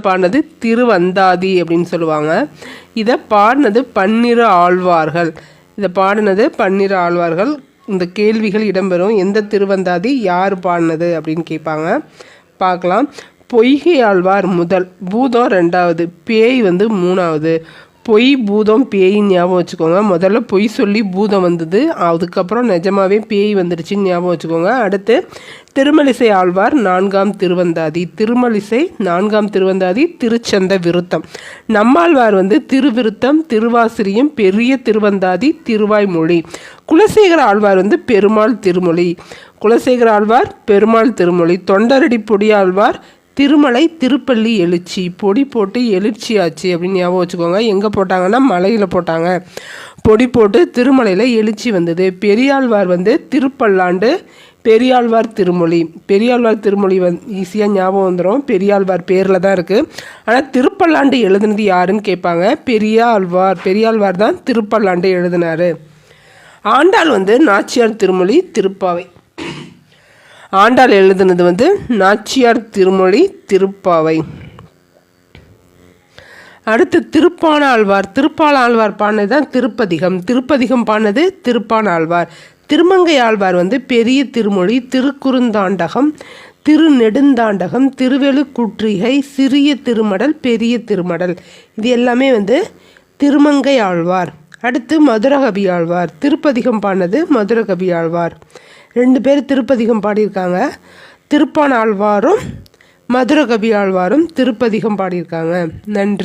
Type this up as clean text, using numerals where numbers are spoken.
பாடினது திருவந்தாதி அப்படின்னு சொல்லுவாங்க. இதை பாடினது 12 ஆழ்வார்கள். இந்த கேள்விகள் இடம்பெறும். எந்த திருவந்தாதி யார் பாடினது அப்படின்னு கேட்பாங்க. பார்க்கலாம். பொய்கை ஆழ்வார் முதல், பூதம் 2வது, பேய் 3வது. பொய் பூதம் பேயின்னு ஞாபகம் வச்சுக்கோங்க. முதல்ல பொய் சொல்லி பூதம் வந்தது, அதுக்கப்புறம் நிஜமாவே பேய் வந்துடுச்சுன்னு ஞாபகம் வச்சுக்கோங்க. அடுத்து திருமலிசை ஆழ்வார் 4ஆம் திருவந்தாதி. திருமலிசை 4ஆம் திருவந்தாதி திருச்சந்த விருத்தம். நம்மாழ்வார் திருவிருத்தம், திருவாசிரியம், பெரிய திருவந்தாதி, திருவாய்மொழி. குலசேகர ஆழ்வார் பெருமாள் திருமொழி. தொண்டரடி பொடி ஆழ்வார் திருமலை திருப்பள்ளி எழுச்சி. பொடி போட்டு எழுச்சி ஆச்சு அப்படின்னு ஞாபகம் வச்சுக்கோங்க. எங்கே போட்டாங்கன்னா மலையில் போட்டாங்க. பொடி போட்டு திருமலையில் எழுச்சி வந்தது. பெரியாழ்வார் திருப்பல்லாண்டு, பெரியாழ்வார் திருமொழி. ஈஸியாக ஞாபகம் வந்துடும். பெரியாழ்வார் பேரில் தான் இருக்குது. ஆனால் திருப்பல்லாண்டு எழுதுனது யாருன்னு கேட்பாங்க. பெரியாழ்வார் தான் திருப்பல்லாண்டு எழுதினார். ஆண்டாள் நாச்சியார் திருமொழி திருப்பாவை. ஆண்டாள் எழுதுனது நாச்சியார் திருமொழி திருப்பாவை. அடுத்து திருப்பான ஆழ்வார் பாடினது தான் திருப்பதிகம் பாடினது திருப்பான ஆழ்வார். திருமங்கை ஆழ்வார் பெரிய திருமொழி, திருக்குறுந்தாண்டகம், திருநெடுந்தாண்டகம், திருவெழுக்கூற்றிகை, சிறிய திருமடல், பெரிய திருமடல். இது எல்லாமே திருமங்கை ஆழ்வார். அடுத்து மதுரகவி ஆழ்வார். திருப்பதிகம் பாடினது மதுரகவி ஆழ்வார். 2 பேர் திருப்பதிகம் பாடியிருக்காங்க. திருப்பான ஆழ்வாரும் மதுரகவி ஆழ்வாரும் திருப்பதிகம் பாடியிருக்காங்க. நன்றி.